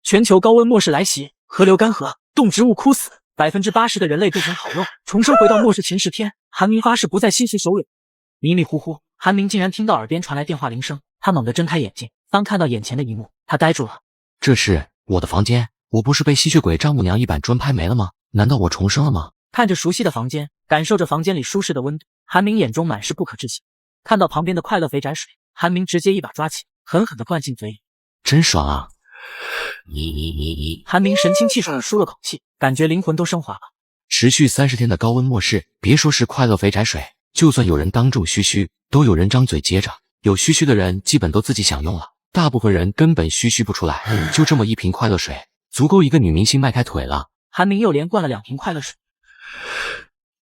全球高温末世来袭，河流干涸，动植物枯死，80%的人类变成烤肉，重生回到末世前10天。韩明发誓不再吸食手尾。迷迷糊糊，韩明竟然听到耳边传来电话铃声，他猛地睁开眼睛，当看到眼前的一幕，他呆住了。这是我的房间，我不是被吸血鬼丈母娘一板砖拍没了吗？难道我重生了吗？看着熟悉的房间，感受着房间里舒适的温度，韩明眼中满是不可置信。看到旁边的快乐肥宅水，韩明直接一把抓起，狠狠地灌进嘴里。真爽啊！韩明神清气爽地舒了口气，感觉灵魂都升华了。持续30天的高温末世，别说是快乐肥宅水，就算有人当众嘘嘘，都有人张嘴接着。有嘘嘘的人基本都自己享用了，大部分人根本嘘嘘不出来。就这么一瓶快乐水，足够一个女明星迈开腿了。韩明又连灌了2瓶快乐水。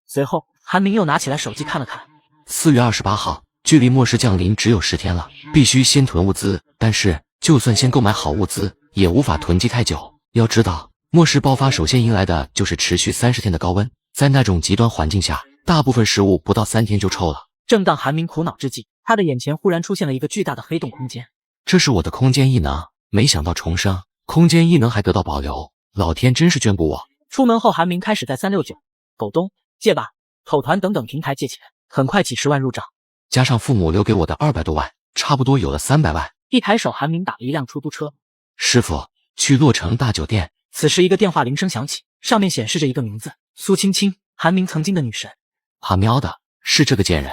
随后，韩明又拿起来手机看了看。4月28号，距离末世降临只有10天了，必须先囤物资。但是，就算先购买好物资，也无法囤积太久。要知道，末世爆发首先迎来的就是持续30天的高温，在那种极端环境下，大部分食物不到3天就臭了。正当韩明苦恼之际，他的眼前忽然出现了一个巨大的黑洞空间。这是我的空间异能，没想到重生，空间异能还得到保留，老天真是眷顾我。出门后，韩明开始在369、狗东、借吧、口团等等平台借钱，很快几10万入账，加上父母留给我的200多万，差不多有了300万。一抬手，韩明打了一辆出租车。师傅，去洛城大酒店。此时，一个电话铃声响起，上面显示着一个名字：苏青青，韩明曾经的女神。他喵的，是这个贱人！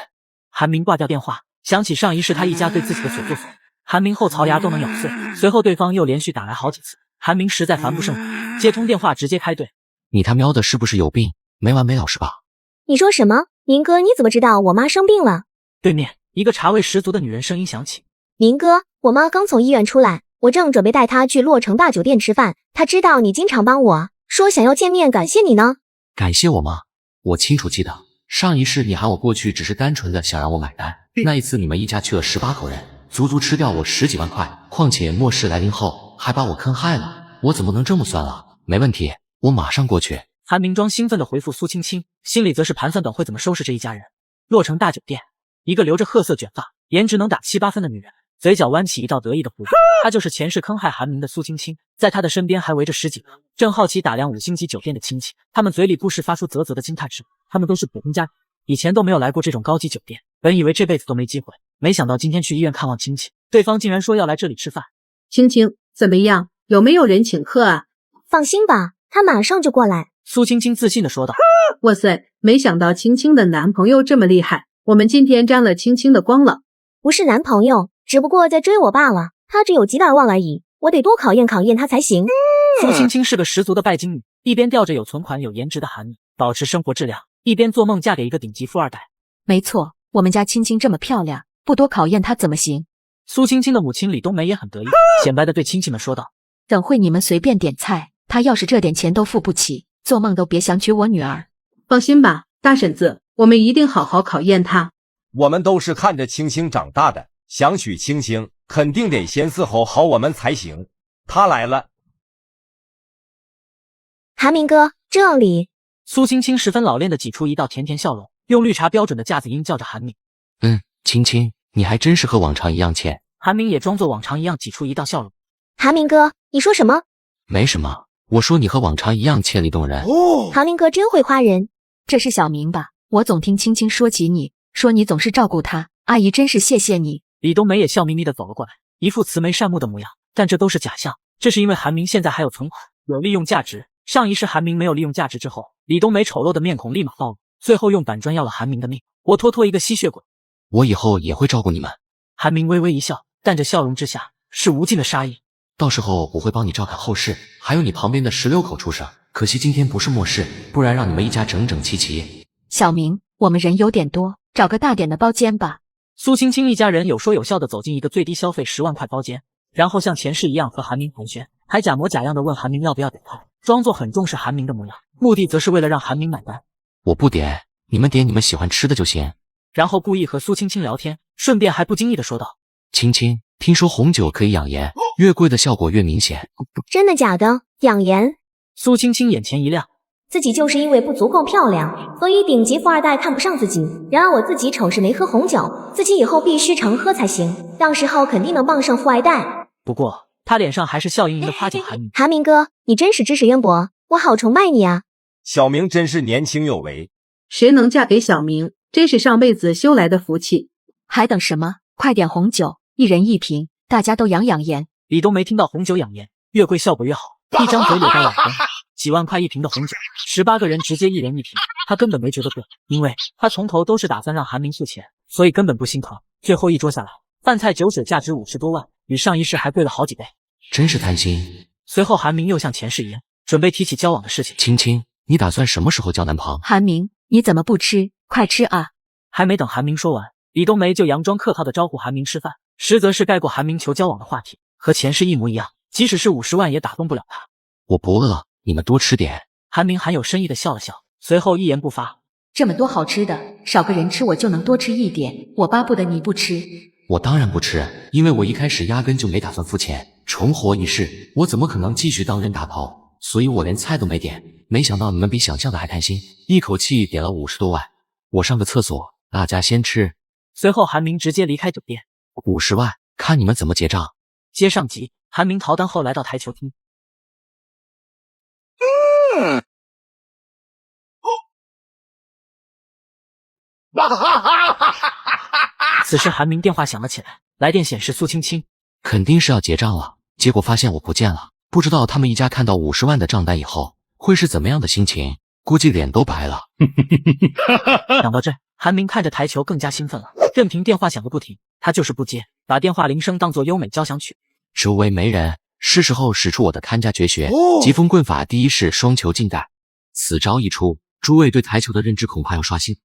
韩明挂掉电话，想起上一世他一家对自己的所作所为，韩明后槽牙都能咬碎。随后对方又连续打来好几次，韩明实在烦不胜烦，接通电话直接开怼。你他喵的是不是有病？没完没了是吧？你说什么？明哥，你怎么知道我妈生病了？对面一个茶味十足的女人声音响起。明哥，我妈刚从医院出来，我正准备带她去洛城大酒店吃饭，她知道你经常帮我，说想要见面感谢你呢。感谢我吗？我清楚记得，上一世你喊我过去只是单纯的想让我买单，那一次你们一家去了18口人，足足吃掉我10几万块，况且末世来临后还把我坑害了，我怎么能这么算了？没问题，我马上过去。韩明装兴奋地回复苏青青，心里则是盘算等会怎么收拾这一家人。洛城大酒店，一个留着褐色卷发，颜值能打7、8分的女人，嘴角弯起一道得意的弧度。她就是前世坑害韩明的苏青青，在她的身边还围着10几个正好奇打量5星级酒店的亲戚，他们嘴里不时发出啧啧的惊叹声。他们都是普通家庭，以前都没有来过这种高级酒店，本以为这辈子都没机会，没想到今天去医院看望亲戚，对方竟然说要来这里吃饭。青青，怎么样？有没有人请客啊？放心吧，他马上就过来。苏青青自信地说道。哇塞，没想到青青的男朋友这么厉害，我们今天沾了青青的光了。不是男朋友，只不过在追我罢了，他只有几百万而已，我得多考验考验他才行。苏青青是个十足的拜金女，一边吊着有存款有颜值的韩明，保持生活质量，一边做梦嫁给一个顶级富二代。没错，我们家青青这么漂亮，不多考验她怎么行？苏青青的母亲李冬梅也很得意，显摆地对亲戚们说道：等会你们随便点菜，她要是这点钱都付不起，做梦都别想娶我女儿。放心吧，大婶子，我们一定好好考验她。我们都是看着青青长大的，想娶青青，肯定得先伺候好我们才行。她来了。韩明哥，这里。苏青青十分老练地挤出一道甜甜笑容，用绿茶标准的架子音叫着韩明。青青，你还真是和往常一样欠。韩明也装作往常一样挤出一道笑容。韩明哥，你说什么？没什么，我说你和往常一样欠李动人。韩明哥真会夸人。这是小明吧？我总听青青说起你，说你总是照顾她，阿姨真是谢谢你。李冬梅也笑眯眯地走了过来，一副慈眉善目的模样，但这都是假象，这是因为韩明现在还有存款，有利用价值。上一世韩明没有利用价值之后，李冬梅丑陋的面孔立马暴露，最后用板砖要了韩明的命，活脱脱一个吸血鬼。我以后也会照顾你们。韩明微微一笑，但这笑容之下是无尽的杀意。到时候我会帮你照看后事，还有你旁边的16口畜生。可惜今天不是末世，不然让你们一家整整齐齐。小明，我们人有点多，找个大点的包间吧。苏青青一家人有说有笑地走进一个最低消费10万块包间，然后像前世一样和韩明寒暄，还假模假样地问韩明要不要点菜，装作很重视韩明的模样，目的则是为了让韩明买单。我不点，你们点你们喜欢吃的就行。然后故意和苏青青聊天，顺便还不经意地说道：青青，听说红酒可以养颜，越贵的效果越明显。真的假的？养颜？苏青青眼前一亮，自己就是因为不足够漂亮，所以顶级富二代看不上自己。然而我自己丑是没喝红酒，自己以后必须常喝才行，到时候肯定能傍上富二代。不过他脸上还是笑盈盈的夸奖韩明。韩明哥，你真是知识渊博，我好崇拜你啊！小明真是年轻有为，谁能嫁给小明，真是上辈子修来的福气。还等什么？快点红酒，一人一瓶，大家都养养颜。李冬梅听到红酒养颜，越贵效果越好，一张嘴咧到网红，几万块一瓶的红酒，18个人直接一人一瓶，他根本没觉得贵，因为他从头都是打算让韩明付钱，所以根本不心疼。最后一桌下来，饭菜酒水价值50多万，比上一世还贵了好几倍，真是贪心。随后韩明又像前世一样，准备提起交往的事情。青青，你打算什么时候交男朋友？韩明，你怎么不吃？快吃啊！还没等韩明说完，李冬梅就佯装客套的招呼韩明吃饭，实则是盖过韩明求交往的话题，和前世一模一样，即使是50万也打动不了他。我不饿，你们多吃点。韩明含有深意的笑了笑，随后一言不发。这么多好吃的，少个人吃我就能多吃一点，我巴不得你不吃。我当然不吃，因为我一开始压根就没打算付钱，重活一世，我怎么可能继续当人打头？所以我连菜都没点。没想到你们比想象的还贪心，一口气点了50多万。我上个厕所，大家先吃。随后韩明直接离开酒店。50万，看你们怎么结账。接上集，韩明逃单后来到台球厅。此时韩明电话响了起来，来电显示苏青青。肯定是要结账了，结果发现我不见了。不知道他们一家看到50万的账单以后会是怎么样的心情，估计脸都白了。想到这，韩明看着台球更加兴奋了。任凭电话响个不停，他就是不接，把电话铃声当作优美交响曲。周围没人，是时候使出我的看家绝学——疾风棍法第一式双球进袋。此招一出，诸位对台球的认知恐怕要刷新。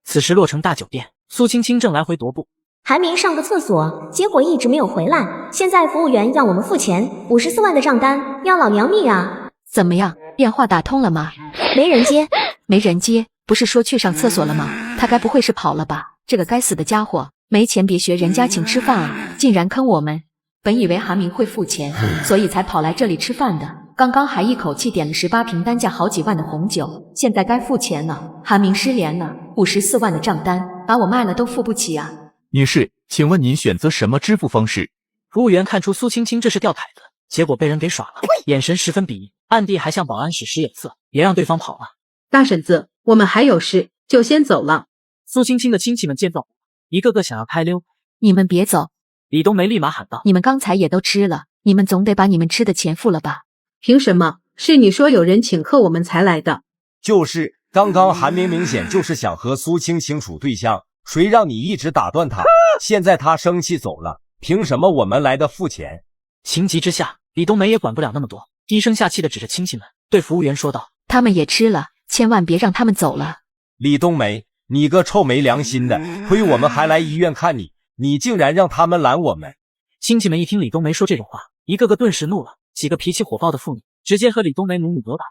此时洛城大酒店，苏青青正来回踱步。韩明上个厕所，结果一直没有回来。现在服务员让我们付钱，54万的账单，要老娘命啊！怎么样，电话打通了吗？没人接，没人接，不是说去上厕所了吗？他该不会是跑了吧？这个该死的家伙，没钱别学人家请吃饭啊，竟然坑我们！本以为韩明会付钱，所以才跑来这里吃饭的。刚刚还一口气点了18瓶单价好几万的红酒，现在该付钱了。韩明失联了，54万的账单，把我卖了都付不起啊！女士，请问您选择什么支付方式？服务员看出苏青青这是吊凯子，结果被人给耍了，眼神十分鄙夷，暗地还向保安使使眼色，也让对方跑了。大婶子，我们还有事，就先走了。苏青青的亲戚们见状，一个个想要开溜。你们别走！李冬梅立马喊道：“你们刚才也都吃了，你们总得把你们吃的钱付了吧？”凭什么？是你说有人请客我们才来的。就是刚刚韩明明显就是想和苏青青处对象，谁让你一直打断他？现在他生气走了，凭什么我们来的付钱？情急之下，李冬梅也管不了那么多，低声下气的指着亲戚们，对服务员说道：“他们也吃了，千万别让他们走了。”李冬梅，你个臭没良心的，亏我们还来医院看你，你竟然让他们拦我们！亲戚们一听李冬梅说这种话，一个个顿时怒了，几个脾气火爆的妇女直接和李冬梅母女斗打，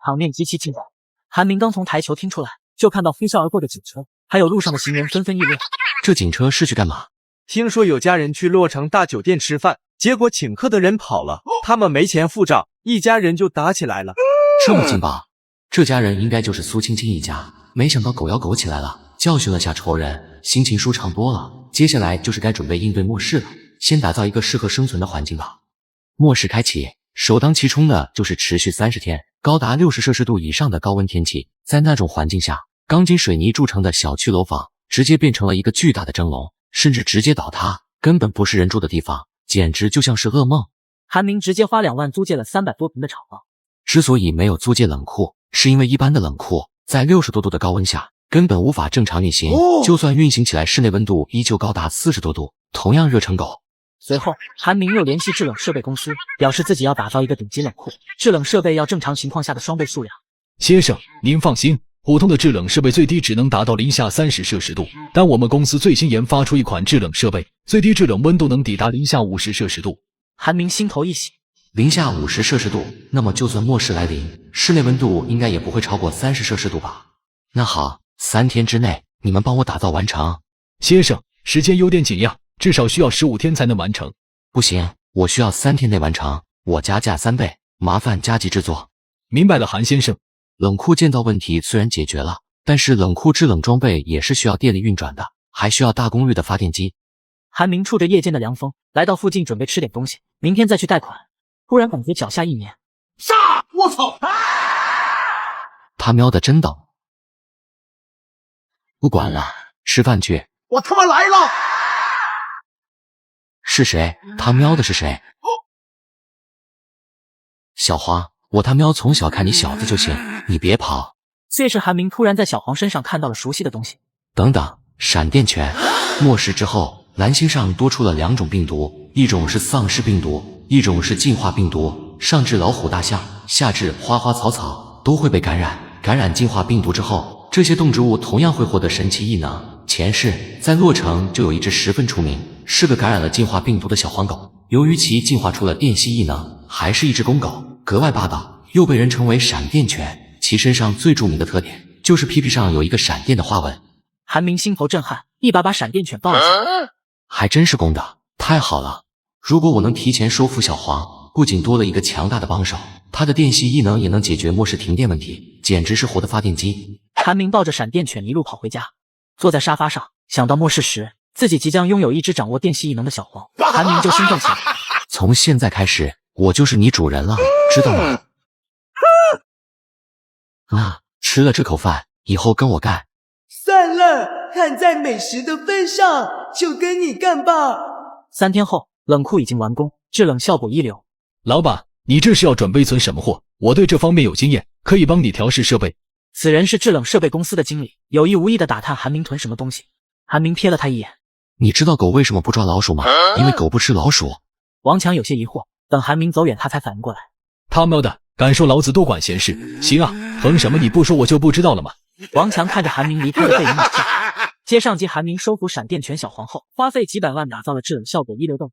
场面极其紧张。韩明刚从台球厅出来，就看到飞驰而过的警车，还有路上的行人纷纷议论。这警车是去干嘛？听说有家人去洛城大酒店吃饭，结果请客的人跑了，他们没钱付账，一家人就打起来了。这么劲爆，这家人应该就是苏青青一家。没想到狗咬狗起来了，教训了下仇人，心情舒畅多了。接下来就是该准备应对末世了，先打造一个适合生存的环境吧。末世开启，首当其冲的就是持续30天，高达60摄氏度以上的高温天气。在那种环境下，钢筋水泥铸成的小区楼房直接变成了一个巨大的蒸笼，甚至直接倒塌，根本不是人住的地方，简直就像是噩梦。韩明直接花2万租借了300多平的厂房。之所以没有租借冷库，是因为一般的冷库在60多度的高温下根本无法正常运行，就算运行起来，室内温度依旧高达40多度，同样热成狗。随后，韩明又联系制冷设备公司，表示自己要打造一个顶级冷库，制冷设备要正常情况下的双倍数量。先生，您放心，普通的制冷设备最低只能达到零下30摄氏度，但我们公司最新研发出一款制冷设备，最低制冷温度能抵达零下50摄氏度。韩明心头一喜，零下50摄氏度，那么就算末世来临，室内温度应该也不会超过30摄氏度吧？那好，3天之内你们帮我打造完成。先生，时间有点紧呀，至少需要15天才能完成。不行，我需要3天内完成，我加价3倍，麻烦加急制作。明白了，韩先生。冷库建造问题虽然解决了，但是冷库制冷装备也是需要电力运转的，还需要大功率的发电机。韩明触着夜间的凉风，来到附近准备吃点东西，明天再去贷款。突然感觉脚下一黏，杀！我操！他喵的真等！不管了，吃饭去。我他妈来了！是谁？他喵的是谁？小黄，我他喵从小看你小子就行，你别跑。这时韩明突然在小黄身上看到了熟悉的东西。等等，闪电拳！末世之后，蓝星上多出了2种病毒，一种是丧尸病毒，一种是进化病毒。上至老虎、大象，下至花花草草，都会被感染。感染进化病毒之后，这些动植物同样会获得神奇异能。前世在洛城就有一只十分出名，是个感染了进化病毒的小黄狗。由于其进化出了电吸异能，还是一只公狗，格外霸道，又被人称为闪电犬。其身上最著名的特点就是屁屁上有一个闪电的花纹。韩明心头震撼，一把把闪电犬抱了起来。还真是公的，太好了！如果我能提前收服小黄，不仅多了一个强大的帮手，他的电系异能也能解决末世停电问题，简直是活的发电机。韩明抱着闪电犬一路跑回家，坐在沙发上，想到末世时自己即将拥有一只掌握电系异能的小黄，韩明就兴奋起来。从现在开始，我就是你主人了，知道吗？吃了这口饭，以后跟我干。算了，看在美食的份上，就跟你干吧。3天后，冷库已经完工，制冷效果一流。老板，你这是要准备存什么货？我对这方面有经验，可以帮你调试设备。此人是制冷设备公司的经理，有意无意地打探韩明囤什么东西。韩明瞥了他一眼。你知道狗为什么不抓老鼠吗？因为狗不吃老鼠。王强有些疑惑，等韩明走远，他才反应过来。他喵的，敢说老子多管闲事？行啊，横什么你不说我就不知道了吗？王强看着韩明离开的背影冷笑。接上集，韩明收服闪电犬小黄后，花费几百万打造了制冷效果一流的。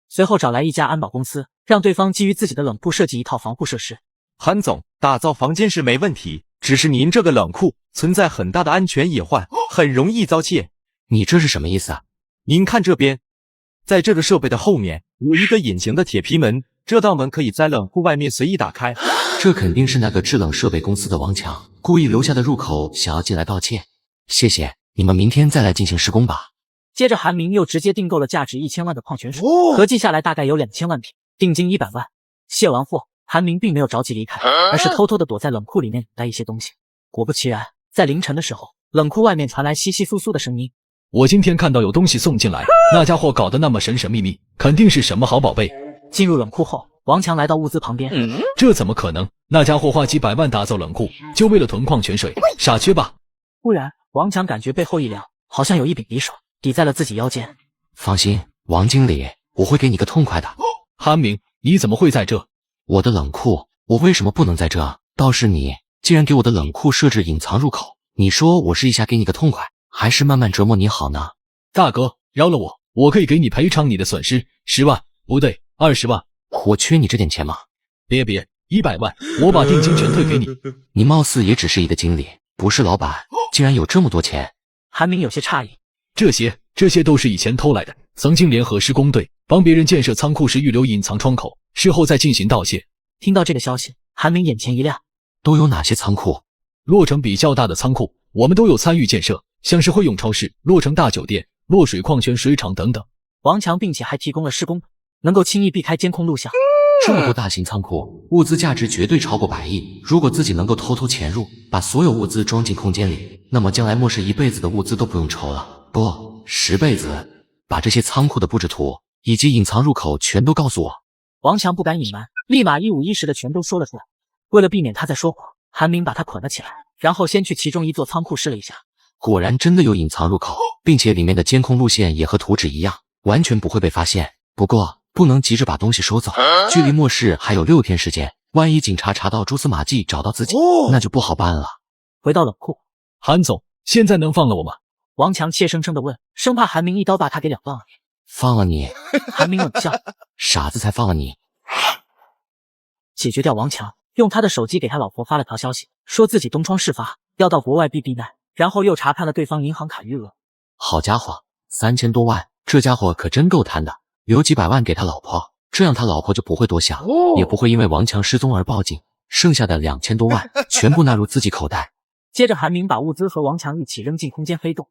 随后找来一家安保公司，让对方基于自己的冷库设计一套防护设施。韩总，打造房间是没问题，只是您这个冷库存在很大的安全隐患，很容易遭窃。你这是什么意思啊？您看这边，在这个设备的后面有一个隐形的铁皮门，这道门可以在冷库外面随意打开。这肯定是那个制冷设备公司的王强故意留下的入口，想要进来盗窃。谢谢，你们明天再来进行施工吧。接着韩明又直接订购了价值1000万的矿泉水，合计下来大概有2000万瓶，定金100万。卸完货，韩明并没有着急离开，而是偷偷地躲在冷库里面等待一些东西。果不其然，在凌晨的时候，冷库外面传来窸窸窣窣的声音。我今天看到有东西送进来，那家伙搞得那么神神秘秘，肯定是什么好宝贝。进入冷库后，王强来到物资旁边。这怎么可能？那家伙花几百万打造冷库，就为了囤矿泉水，傻缺吧？忽然，王强感觉背后一凉，好像有一柄匕首抵在了自己腰间。放心，王经理，我会给你个痛快的。韩明，你怎么会在这？我的冷库，我为什么不能在这？倒是你，竟然给我的冷库设置隐藏入口，你说我是一下给你个痛快，还是慢慢折磨你好呢？大哥，饶了我，我可以给你赔偿你的损失10万，不对，20万。我缺你这点钱吗？别，100万，我把定金全退给你。你貌似也只是一个经理，不是老板，竟然有这么多钱。韩明有些诧异，这些都是以前偷来的，曾经联合施工队帮别人建设仓库时预留隐藏窗口，事后再进行盗窃。听到这个消息，韩明眼前一亮。都有哪些仓库？洛城比较大的仓库，我们都有参与建设，像是汇永超市、洛城大酒店、洛水矿泉水厂等等。王强并且还提供了施工，能够轻易避开监控录像。这么多大型仓库，物资价值绝对超过100亿。如果自己能够偷偷潜入，把所有物资装进空间里，那么将来末世一辈子的物资都不用愁了，不，10辈子。把这些仓库的布置图以及隐藏入口全都告诉我。王强不敢隐瞒，立马一五一十的全都说了出来。为了避免他再说谎，韩明把他捆了起来，然后先去其中一座仓库试了一下。果然真的有隐藏入口，并且里面的监控路线也和图纸一样，完全不会被发现。不过不能急着把东西收走，距离末世还有6天时间，万一警察查到蛛丝马迹找到自己，那就不好办了。回到冷库，韩总，现在能放了我吗？王强怯生生地问，生怕韩明一刀把他给两忘了。放了你。韩明冷笑，傻子才放了你。解决掉王强，用他的手机给他老婆发了条消息，说自己东窗事发，要到国外避难，然后又查看了对方银行卡余额。好家伙，3000多万，这家伙可真够贪的，留几百万给他老婆，这样他老婆就不会多想，也不会因为王强失踪而报警，剩下的2000多万全部纳入自己口袋。接着韩明把物资和王强一起扔进空间黑洞。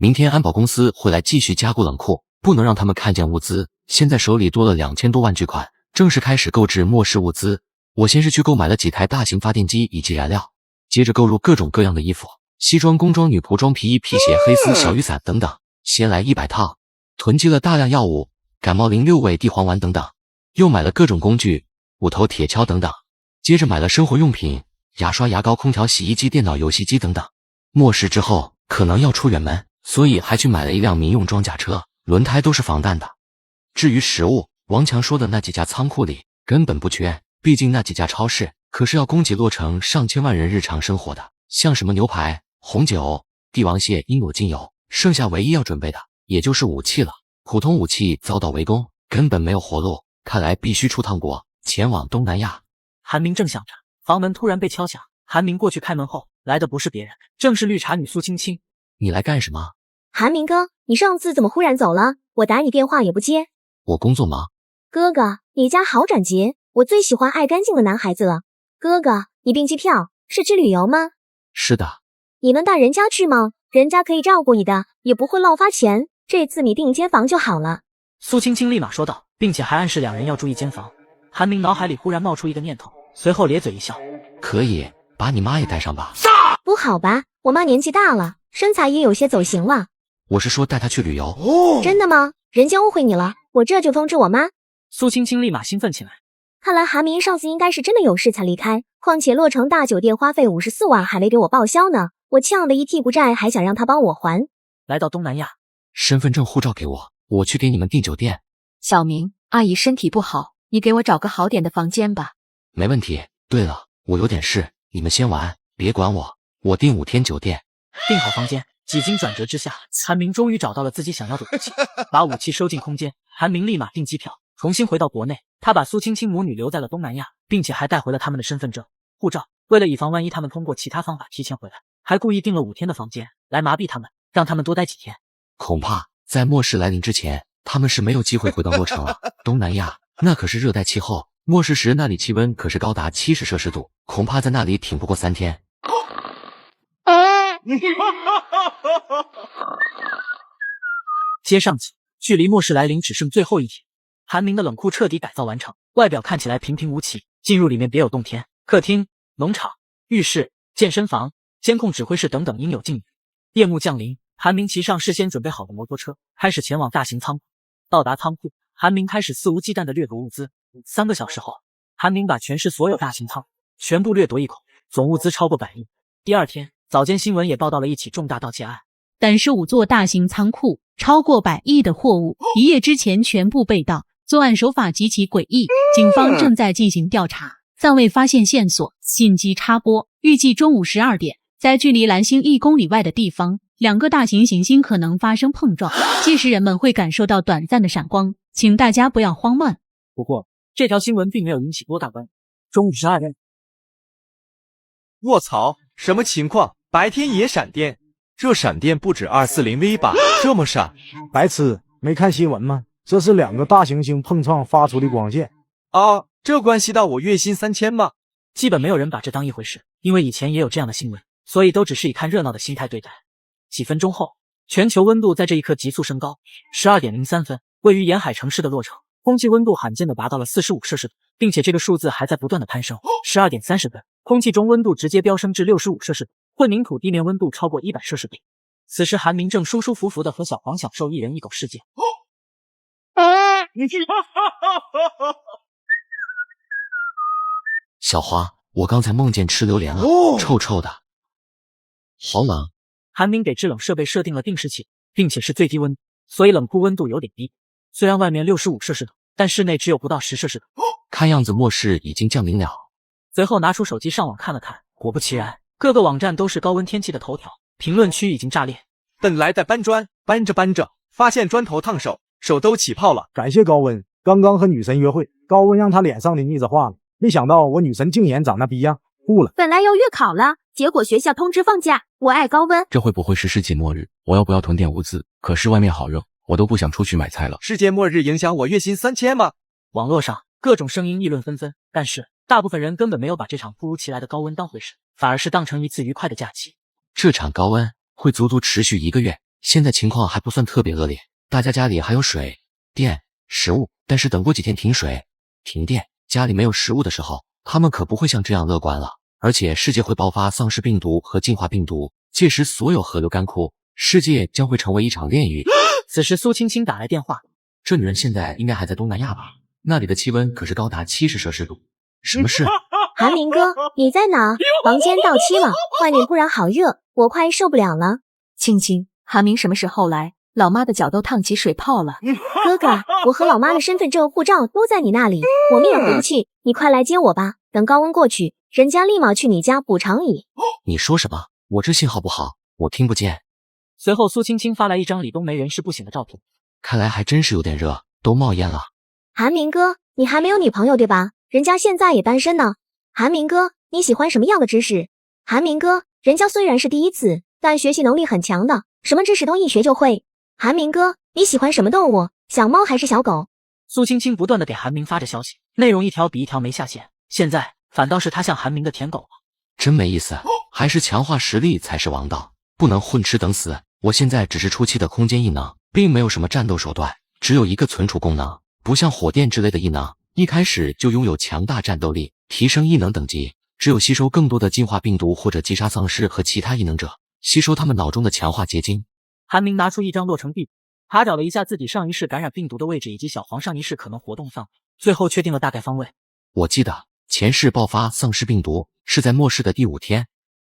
明天安保公司会来继续加固冷库，不能让他们看见物资。现在手里多了2000多万巨款，正式开始购置末世物资。我先是去购买了几台大型发电机以及燃料，接着购入各种各样的衣服，西装、工装、女仆装、皮衣、皮鞋、黑丝、小雨伞等等，先来100套。囤积了大量药物、感冒灵、6味地黄丸等等，又买了各种工具、骨头、铁锹等等。接着买了生活用品，牙刷、牙膏、空调、洗衣机、电脑、游戏机等等。末世之后可能要出远门，所以还去买了一辆民用装甲车，轮胎都是防弹的。至于食物，王强说的那几家仓库里根本不缺，毕竟那几家超市可是要供给洛城上千万人日常生活的，像什么牛排、红酒、帝王蟹应有尽有。剩下唯一要准备的也就是武器了。普通武器遭到围攻，根本没有活路，看来必须出趟国，前往东南亚。韩明正想着，房门突然被敲响。韩明过去开门后，来的不是别人，正是绿茶女苏青青。你来干什么？韩明哥，你上次怎么忽然走了？我打你电话也不接。我工作忙。哥哥，你家好整洁，我最喜欢爱干净的男孩子了。哥哥，你订机票是去旅游吗？是的。你能带人家去吗？人家可以照顾你的，也不会乱花钱。这次你订一间房就好了。苏青青立马说道，并且还暗示两人要住一间房。韩明脑海里忽然冒出一个念头，随后咧嘴一笑，可以，把你妈也带上吧。不好吧，我妈年纪大了，身材也有些走形了。我是说带她去旅游。真的吗？人家误会你了，我这就通知我妈。苏青青立马兴奋起来。看来韩明上次应该是真的有事才离开，况且洛城大酒店花费54万还没给我报销呢，我欠了一屁股债，还想让他帮我还。来到东南亚，身份证护照给我，我去给你们订酒店。小明，阿姨身体不好，你给我找个好点的房间吧。没问题。对了，我有点事，你们先玩，别管我。我订5天酒店。订好房间，几经转折之下，韩明终于找到了自己想要的武器，把武器收进空间。韩明立马订机票，重新回到国内。他把苏青青母女留在了东南亚，并且还带回了他们的身份证、护照。为了以防万一他们通过其他方法提前回来，还故意订了5天的房间来麻痹他们，让他们多待几天。恐怕在末世来临之前，他们是没有机会回到洛城了。东南亚那可是热带气候，末世时那里气温可是高达70摄氏度，恐怕在那里挺不过3天。接上集，距离末世来临只剩最后1天，韩明的冷库彻底改造完成，外表看起来平平无奇。进入里面别有洞天，客厅、农场、浴室、健身房、监控指挥室等等应有尽有。夜幕降临，韩明骑上事先准备好的摩托车，开始前往大型仓库。到达仓库，韩明开始肆无忌惮地掠夺物资。3个小时后，韩明把全市所有大型仓库全部掠夺一空，总物资超过100亿。第二天，早间新闻也报道了一起重大盗窃案，但是5座大型仓库超过100亿的货物，一夜之前全部被盗，作案手法极其诡异，警方正在进行调查，暂未发现线索，紧急插播。预计中午12点，在距离蓝星1公里外的地方，2个大型行星可能发生碰撞，届时人们会感受到短暂的闪光，请大家不要慌乱。不过，这条新闻并没有引起多大关注。中午12点，卧槽，什么情况？白天也闪电？这闪电不止240V 吧？这么闪？白痴，没看新闻吗？这是2个大行星碰撞发出的光线。啊，这关系到我月薪3000吗？基本没有人把这当一回事，因为以前也有这样的新闻，所以都只是以看热闹的心态对待。几分钟后，全球温度在这一刻急速升高。12点03分，位于沿海城市的洛城，空气温度罕见的达到了45摄氏度，并且这个数字还在不断的攀升。12点30分，空气中温度直接飙升至65摄氏度，混凝土地面温度超过100摄氏度。此时韩明正舒舒服服的和小黄享受一人一狗世界。小花，我刚才梦见吃榴莲了，臭臭的，好冷。韩明给制冷设备设定了定时器，并且是最低温度，所以冷库温度有点低。虽然外面65摄氏度，但室内只有不到10摄氏度。看样子末世已经降临了。随后拿出手机上网看了看，果不其然，各个网站都是高温天气的头条，评论区已经炸裂。本来在搬砖，搬着搬着，发现砖头烫手，手都起泡了。感谢高温，刚刚和女神约会，高温让她脸上的腻子化了，没想到我女神竟然长那逼样，酷了。本来要月考了，结果学校通知放假，我爱高温。这会不会是世纪末日？我要不要囤点物资？可是外面好热，我都不想出去买菜了。世界末日影响我月薪3000吗？网络上各种声音议论纷纷，但是大部分人根本没有把这场突如其来的高温当回事，反而是当成一次愉快的假期。这场高温会足足持续1个月，现在情况还不算特别恶劣，大家家里还有水、电、食物，但是等过几天停水、停电，家里没有食物的时候，他们可不会像这样乐观了。而且世界会爆发丧尸病毒和进化病毒，届时所有河流干枯，世界将会成为一场炼狱。此时苏青青打来电话，这女人现在应该还在东南亚吧？那里的气温可是高达70摄氏度。什么事？韩明哥，你在哪？房间到期了，快点，不然好热，我快受不了了。青青，韩明什么时候来？老妈的脚都烫起水泡了。哥哥，我和老妈的身份证、护照都在你那里，我命也回不去，你快来接我吧。等高温过去，人家立马去你家补偿你。你说什么？我这信号不好，我听不见。随后苏青青发来一张李冬梅人事不省的照片，看来还真是有点热，都冒烟了。韩明哥，你还没有女朋友对吧？人家现在也单身呢。韩明哥，你喜欢什么样的知识？韩明哥，人家虽然是第一次，但学习能力很强的，什么知识都一学就会。韩明哥，你喜欢什么动物？小猫还是小狗？苏青青不断的给韩明发着消息，内容一条比一条没下线，现在反倒是他向韩明的舔狗了。真没意思，还是强化实力才是王道，不能混吃等死。我现在只是初期的空间异能，并没有什么战斗手段，只有一个存储功能，不像火电之类的异能，一开始就拥有强大战斗力，提升异能等级。只有吸收更多的进化病毒或者击杀丧尸和其他异能者，吸收他们脑中的强化结晶。韩明拿出一张落成地图，查找了一下自己上一世感染病毒的位置以及小黄上一世可能活动范围，最后确定了大概方位。我记得前世爆发丧尸病毒是在末世的第5天。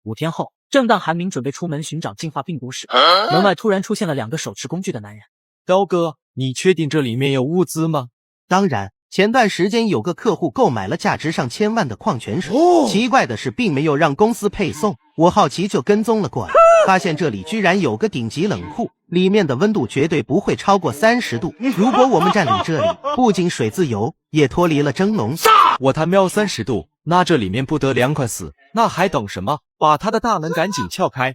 5天后，正当韩明准备出门寻找进化病毒时，门外突然出现了2个手持工具的男人。刀哥，你确定这里面有物资吗？当然，前段时间有个客户购买了价值上千万的矿泉水，奇怪的是并没有让公司配送，我好奇就跟踪了过来，发现这里居然有个顶级冷库，里面的温度绝对不会超过30度。如果我们占领这里，不仅水自由，也脱离了蒸笼。我他喵30度，那这里面不得凉快死，那还等什么？把他的大门赶紧撬开。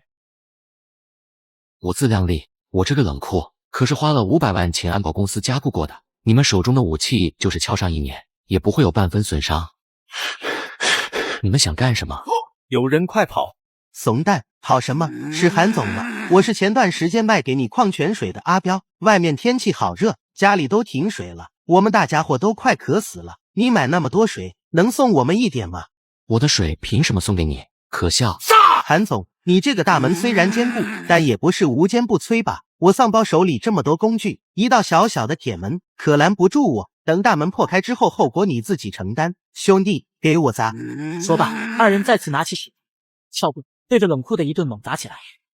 我自量力，我这个冷库可是花了500万请安保公司加固过的，你们手中的武器就是敲上1年，也不会有半分损伤。你们想干什么？有人快跑！怂蛋，跑什么？是韩总吗？我是前段时间卖给你矿泉水的阿彪，外面天气好热，家里都停水了，我们大家伙都快渴死了，你买那么多水，能送我们一点吗？我的水凭什么送给你？可笑！韩总，你这个大门虽然坚固，但也不是无坚不摧吧？我丧包手里这么多工具，一道小小的铁门可拦不住我，等大门破开之后，后果你自己承担。兄弟，给我砸！说罢，2人再次拿起水撬棍，对着冷库的一顿猛砸起来。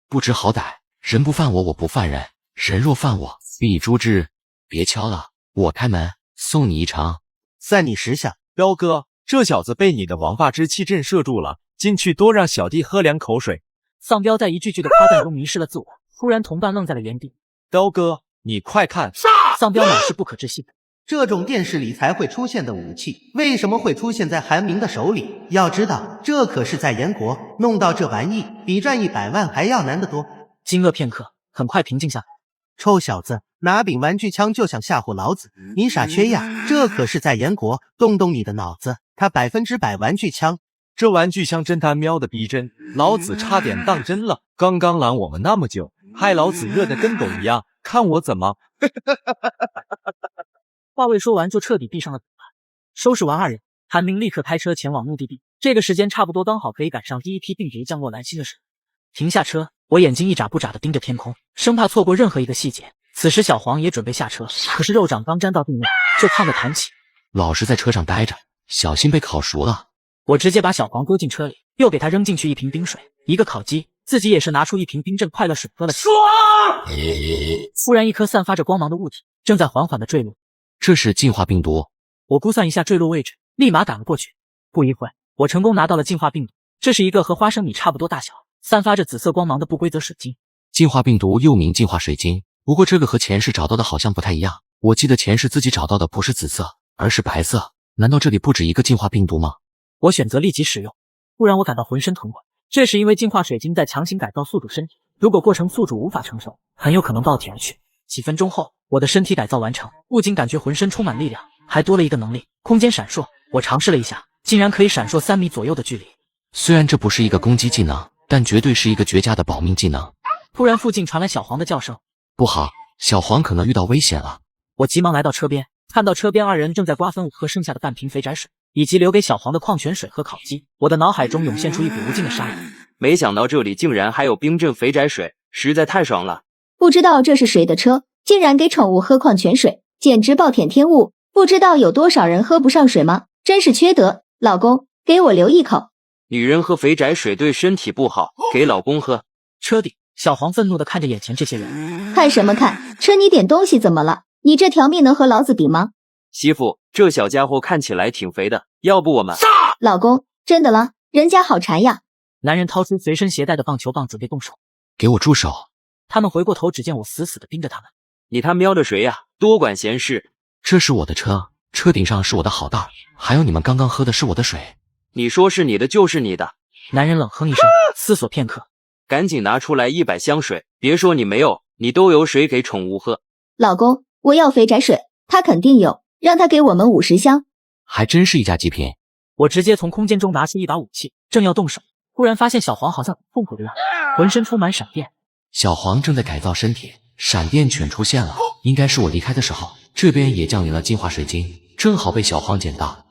不知好歹，人不犯我，我不犯人，人若犯我，必诛之。别敲了，我开门，送你一程。算你识相。彪哥，这小子被你的王霸之气震慑住了，进去多让小弟喝2口水。丧彪在一句句的夸赞中迷失了自我，突然同伴愣在了原地。彪哥，你快看！丧彪满是不可置信。这种电视里才会出现的武器，为什么会出现在韩明的手里？要知道，这可是在燕国，弄到这玩意比赚100万还要难得多。惊愕片刻，很快平静下来。臭小子，拿柄玩具枪就想吓唬老子，你傻缺呀！这可是在燕国，动动你的脑子，他100%玩具枪。这玩具枪真他喵的逼真，老子差点当真了。刚刚拦我们那么久，害老子热得跟狗一样，看我怎么！话未说完，就彻底闭上了嘴巴。收拾完2人，韩明立刻开车前往目的地。这个时间差不多刚好可以赶上第一批病毒降落兰溪的时候。停下车，我眼睛一眨不眨地盯着天空，生怕错过任何一个细节。此时小黄也准备下车，可是肉掌刚沾到地面，就烫得弹起。老实在车上待着，小心被烤熟了。我直接把小黄丢进车里，又给他扔进去1瓶冰水，一个烤鸡，自己也是拿出1瓶冰镇快乐水喝了起来。忽然，一颗散发着光芒的物体正在缓缓地坠落。这是进化病毒。我估算一下坠落位置，立马赶了过去。不一会，我成功拿到了进化病毒。这是一个和花生米差不多大小，散发着紫色光芒的不规则水晶。进化病毒又名进化水晶，不过这个和前世找到的好像不太一样。我记得前世自己找到的不是紫色，而是白色。难道这里不止一个进化病毒吗？我选择立即使用，不然我感到浑身疼痛。这是因为进化水晶在强行改造宿主身体，如果过程宿主无法承受，很有可能爆体而去。几分钟后，我的身体改造完成，不仅感觉浑身充满力量，还多了一个能力——空间闪烁。我尝试了一下，竟然可以闪烁3米左右的距离。虽然这不是一个攻击技能，但绝对是一个绝佳的保命技能。突然附近传来小黄的叫声，不好，小黄可能遇到危险了。我急忙来到车边，看到车边2人正在瓜分我喝剩下的半瓶肥宅水，以及留给小黄的矿泉水和烤鸡。我的脑海中涌现出一股无尽的杀意。没想到这里竟然还有冰镇肥宅水，实在太爽了。不知道这是谁的车，竟然给宠物喝矿泉水，简直暴殄天物。不知道有多少人喝不上水吗？真是缺德！老公，给我留一口。女人喝肥宅水对身体不好，给老公喝。车底，小黄愤怒地看着眼前这些人。看什么看？吃你点东西怎么了？你这条命能和老子比吗？媳妇，这小家伙看起来挺肥的，要不我们……老公，真的了，人家好馋呀。男人掏出随身携带的棒球棒，准备动手。给我住手！他们回过头，只见我死死地盯着他们。你他喵的谁呀？多管闲事！这是我的车，车顶上是我的好袋，还有你们刚刚喝的是我的水。你说是你的就是你的。男人冷哼一声，思索片刻，赶紧拿出来100箱水，别说你没有，你都有水给宠物喝。老公，我要肥宅水，他肯定有，让他给我们50箱。还真是一家极品。我直接从空间中拿出一把武器，正要动手，忽然发现小黄好像痛苦一样，浑身充满闪电。小黄正在改造身体，闪电犬出现了，应该是我离开的时候，这边也降临了净化水晶，正好被小黄捡到。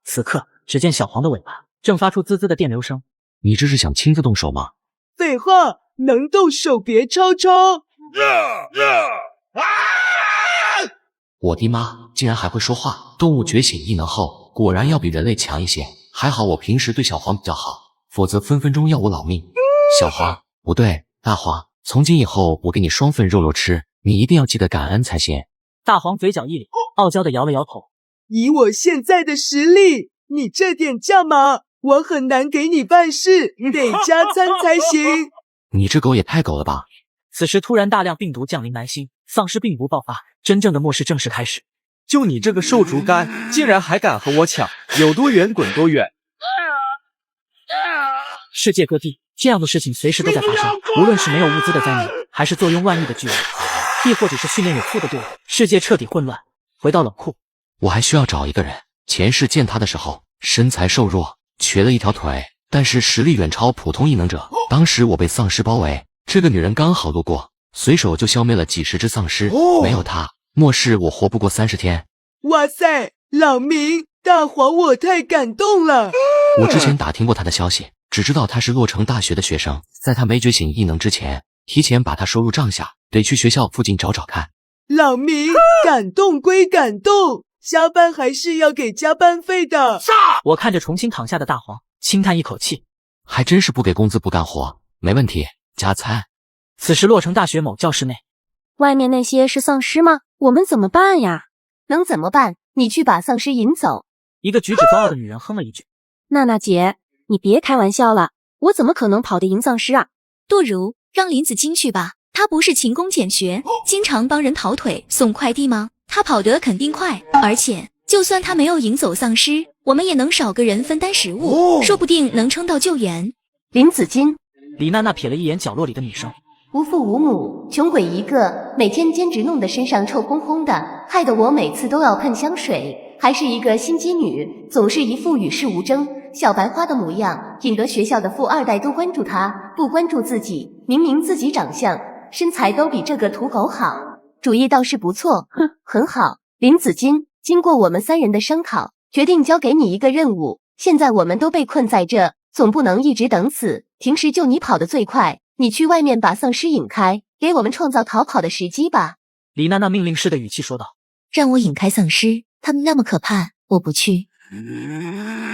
此刻，只见小黄的尾巴正发出滋滋的电流声。你这是想亲自动手吗？废话，能动手别吵吵。我的妈，竟然还会说话！动物觉醒异能后，果然要比人类强一些。还好我平时对小黄比较好，否则分分钟要我老命。小黄，不对，大黄，从今以后我给你双份肉吃，你一定要记得感恩才行。大黄嘴角一咧，傲娇的摇了摇头。以我现在的实力，你这点价码，我很难给你办事，得加餐才行。你这狗也太狗了吧！此时突然大量病毒降临南星，丧尸病毒爆发，真正的末世正式开始。就你这个瘦竹竿，竟然还敢和我抢，有多远滚多远！世界各地这样的事情随时都在发生，无论是没有物资的灾民，还是坐拥万亿的巨人，亦或者是训练有素的队伍，世界彻底混乱。回到冷库，我还需要找一个人。前世见他的时候，身材瘦弱，瘸了一条腿，但是实力远超普通异能者。当时我被丧尸包围，这个女人刚好路过，随手就消灭了几十只丧尸。没有她，末世我活不过30天。哇塞，老明，大黄，我太感动了。我之前打听过他的消息，只知道他是洛城大学的学生，在他没觉醒异能之前，提前把他收入帐下，得去学校附近找找看。老明，感动归感动，加班还是要给加班费的。我看着重新躺下的大黄，轻叹一口气，还真是不给工资不干活，没问题，加餐。此时洛城大学某教室内，外面那些是丧尸吗？我们怎么办呀？能怎么办？你去把丧尸引走。一个举止高傲的女人哼了一句。娜娜姐，你别开玩笑了，我怎么可能跑得赢丧尸啊？杜如，让林子金去吧，他不是勤工俭学，经常帮人跑腿送快递吗？他跑得肯定快，而且就算他没有引走丧尸，我们也能少个人分担食物，说不定能撑到救援。林子金，李娜娜瞥了一眼角落里的女生。无父无母，穷鬼一个，每天兼职弄得身上臭烘烘的，害得我每次都要喷香水。还是一个心机女，总是一副与世无争、小白花的模样，引得学校的富二代都关注她，不关注自己。明明自己长相、身材都比这个土狗好，主意倒是不错，很好。林子金，经过我们3人的商讨，决定交给你一个任务。现在我们都被困在这，总不能一直等死。平时就你跑得最快，你去外面把丧尸引开，给我们创造逃跑的时机吧。李娜娜命令式的语气说道。让我引开丧尸，他们那么可怕，我不去。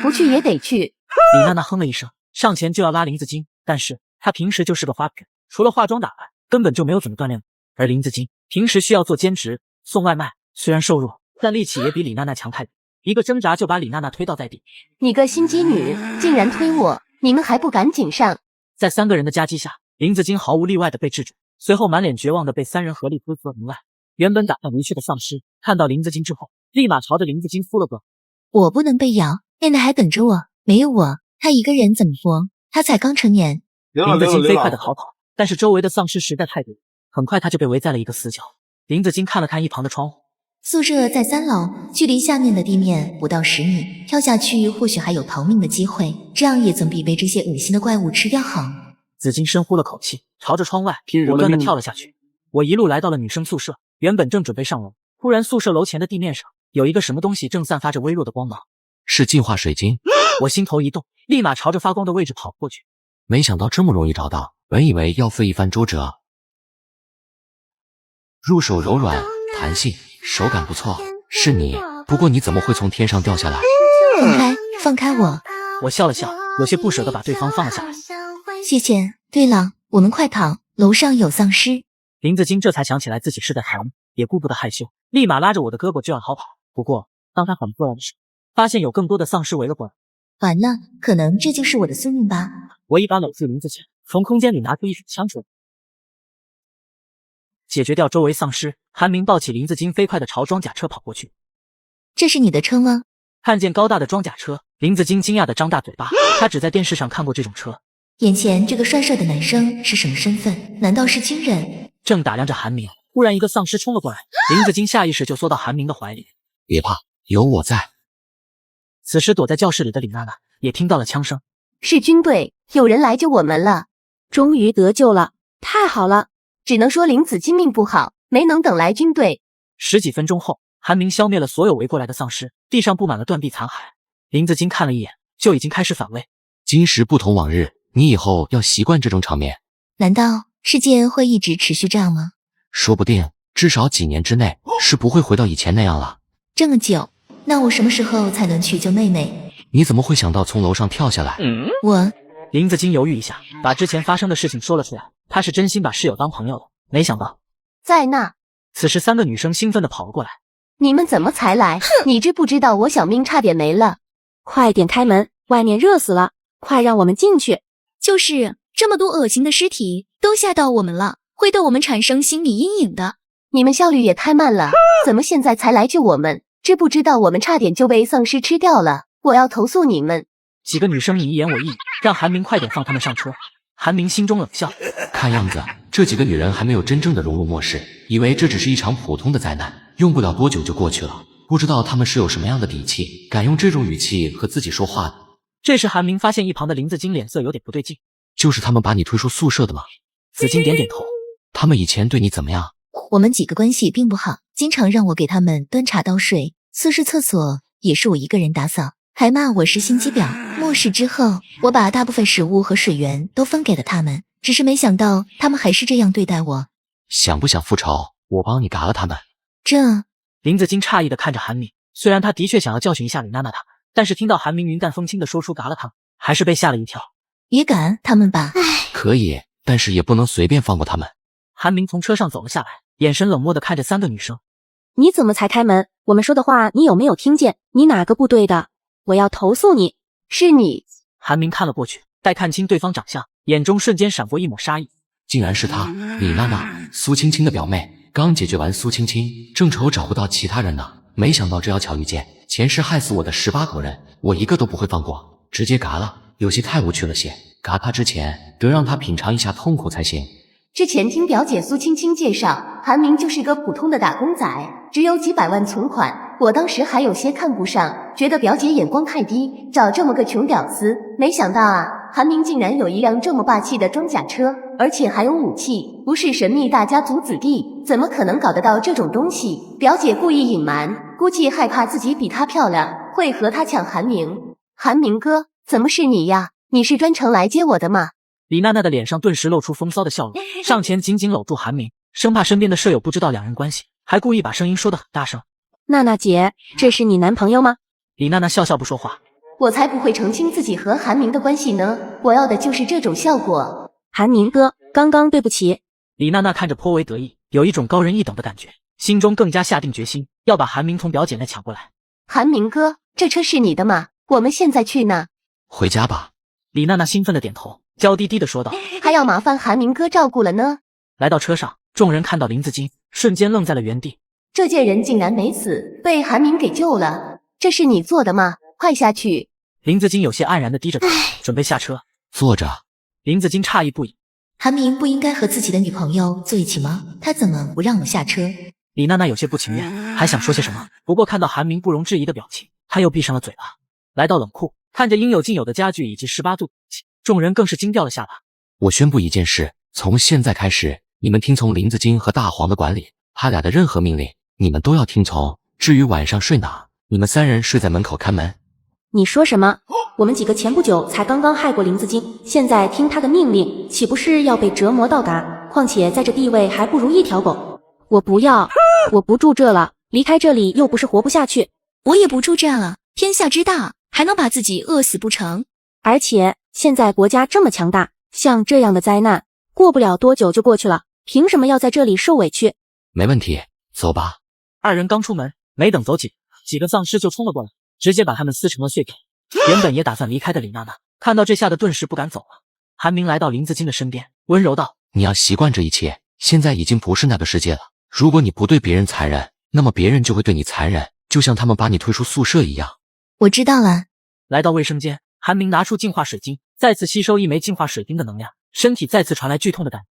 不去也得去。李娜娜哼了一声，上前就要拉林子金，但是她平时就是个花瓶，除了化妆打扮，根本就没有怎么锻炼。而林子金平时需要做兼职，送外卖，虽然瘦弱，但力气也比李娜娜强太多。一个挣扎就把李娜娜推倒在地。你个心机女，竟然推我，你们还不赶紧上！在3个人的夹击下，林子金毫无例外的被制止，随后满脸绝望的被3人合力推出了门外。原本打算离去的丧尸看到林子金之后，立马朝着林子金敷了个。我不能被咬，妹妹还等着我，没有我，他一个人怎么活？他才刚成年。林子金飞快的逃跑，但是周围的丧尸实在太多，很快他就被围在了一个死角。林子金看了看一旁的窗户，宿舍在3楼，距离下面的地面5到10米，跳下去或许还有逃命的机会，这样也总比被这些恶心的怪物吃掉好。紫金深呼了口气，朝着窗外果断地跳了下去。我一路来到了女生宿舍，原本正准备上楼，突然宿舍楼前的地面上有一个什么东西正散发着微弱的光芒，是净化水晶。我心头一动，立马朝着发光的位置跑过去。没想到这么容易找到，本以为要费一番周折。入手柔软弹性，手感不错，是你。不过你怎么会从天上掉下来？放开我！我笑了笑，有些不舍得把对方放了下来。谢谢。对了，我们快跑，楼上有丧尸。林子金这才想起来自己是在台湾，也顾不得害羞，立马拉着我的胳膊就要逃跑。不过当他缓过来的时候，发现有更多的丧尸围了过来。完了，可能这就是我的宿命吧。我一把搂住林子金，从空间里拿出一手枪出来，解决掉周围丧尸。韩明抱起林子金，飞快地朝装甲车跑过去。这是你的车吗？看见高大的装甲车，林子金惊讶地张大嘴巴，他只在电视上看过这种车。眼前这个帅帅的男生是什么身份？难道是军人？正打量着韩明，忽然一个丧尸冲了过来，林子金下意识就缩到韩明的怀里。别怕，有我在。此时躲在教室里的李娜娜也听到了枪声，是军队，有人来救我们了，终于得救了，太好了！只能说林子金命不好，没能等来军队。十几分钟后，韩明消灭了所有围过来的丧尸，地上布满了断壁残骸。林子金看了一眼，就已经开始反胃。今时不同往日，你以后要习惯这种场面。难道世界会一直持续这样吗？说不定，至少几年之内是不会回到以前那样了。这么久，那我什么时候才能去救妹妹？你怎么会想到从楼上跳下来？林子金犹豫一下，把之前发生的事情说了出来。他是真心把室友当朋友了，没想到在那。此时3个女生兴奋地跑了过来。你们怎么才来？你知不知道我小命差点没了？快点开门，外面热死了，快让我们进去。就是这么多恶心的尸体，都吓到我们了，会对我们产生心理阴影的。你们效率也太慢了，怎么现在才来救我们？知不知道我们差点就被丧尸吃掉了？我要投诉你们！几个女生你一言我一语，让韩明快点放他们上车。韩明心中冷笑，看样子这几个女人还没有真正的融入末世，以为这只是一场普通的灾难，用不了多久就过去了。不知道她们是有什么样的底气，敢用这种语气和自己说话的。这时韩明发现一旁的林子金脸色有点不对劲。就是他们把你推出宿舍的吗？紫金点点头。他们以前对你怎么样？我们几个关系并不好，经常让我给他们端茶倒水，宿舍厕所也是我一个人打扫，还骂我是心机婊。末世之后，我把大部分食物和水源都分给了他们，只是没想到他们还是这样对待我。想不想复仇？我帮你嘎了他们。林子金诧异地看着韩明，虽然他的确想要教训一下李娜娜她，但是听到韩明云淡风轻地说出嘎了他们，还是被吓了一跳。也赶他们吧。可以，但是也不能随便放过他们。韩明从车上走了下来，眼神冷漠地看着3个女生。你怎么才开门？我们说的话你有没有听见？你哪个部队的？我要投诉你！是你！韩明看了过去，待看清对方长相，眼中瞬间闪过一抹杀意。竟然是她，李娜娜，苏青青的表妹。刚解决完苏青青，正愁找不到其他人呢，没想到这要巧遇见。前世害死我的18口人，我一个都不会放过，直接嘎了。有些太无趣了些，嘎他之前得让他品尝一下痛苦才行。之前听表姐苏青青介绍，韩明就是个普通的打工仔，只有几百万存款。我当时还有些看不上，觉得表姐眼光太低，找这么个穷屌丝。没想到啊，韩明竟然有一辆这么霸气的装甲车，而且还有武器，不是神秘大家族子弟，怎么可能搞得到这种东西？表姐故意隐瞒，估计害怕自己比她漂亮，会和她抢韩明。韩明哥，怎么是你呀？你是专程来接我的吗？李娜娜的脸上顿时露出风骚的笑容，上前紧紧搂住韩明，生怕身边的舍友不知道两人关系，还故意把声音说得很大声。娜娜姐，这是你男朋友吗？李娜娜笑笑不说话。我才不会澄清自己和韩明的关系呢，我要的就是这种效果。韩明哥，刚刚对不起。李娜娜看着颇为得意，有一种高人一等的感觉，心中更加下定决心，要把韩明从表姐那抢过来。韩明哥，这车是你的吗？我们现在去呢。回家吧。李娜娜兴奋地点头，娇滴滴地说道，还要麻烦韩明哥照顾了呢。来到车上，众人看到林子金，瞬间愣在了原地。这贱人竟然没死，被韩明给救了，这是你做的吗？快下去。林子金有些黯然地低着头，准备下车。坐着。林子金诧异不已，韩明不应该和自己的女朋友坐一起吗？他怎么不让我下车？李娜娜有些不情愿，还想说些什么，不过看到韩明不容置疑的表情，她又闭上了嘴巴。来到冷库，看着应有尽有的家具以及18度，众人更是惊掉了下巴。我宣布一件事，从现在开始，你们听从林子晶和大黄的管理，他俩的任何命令，你们都要听从。至于晚上睡哪，你们3人睡在门口看门。你说什么？我们几个前不久才刚刚害过林子晶，现在听他的命令，岂不是要被折磨到嘎？况且在这地位还不如一条狗。我不要，我不住这了，离开这里又不是活不下去。我也不住这了，天下之大，还能把自己饿死不成？而且现在国家这么强大，像这样的灾难，过不了多久就过去了，凭什么要在这里受委屈？没问题，走吧。2人刚出门，没等走几个丧尸就冲了过来，直接把他们撕成了碎片。原本也打算离开的李娜娜，看到这吓得顿时不敢走了。韩明来到林子晶的身边，温柔道：“你要习惯这一切，现在已经不是那个世界了。如果你不对别人残忍，那么别人就会对你残忍，就像他们把你推出宿舍一样。”我知道了。来到卫生间，韩明拿出净化水晶，再次吸收1枚净化水晶的能量，身体再次传来剧痛的感觉。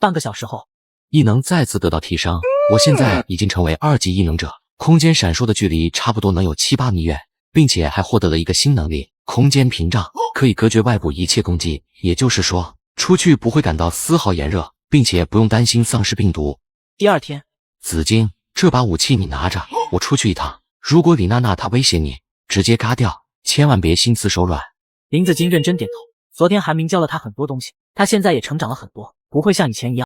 半个小时后，异能再次得到提升，我现在已经成为2级异能者，空间闪烁的距离差不多能有7、8米远，并且还获得了一个新能力——空间屏障，可以隔绝外部一切攻击。也就是说，出去不会感到丝毫炎热，并且不用担心丧尸病毒。第2天，紫晶，这把武器你拿着，我出去一趟。如果李娜娜她威胁你，直接嘎掉，千万别心慈手软。林子晶认真点头。昨天韩明教了他很多东西，他现在也成长了很多，不会像以前一样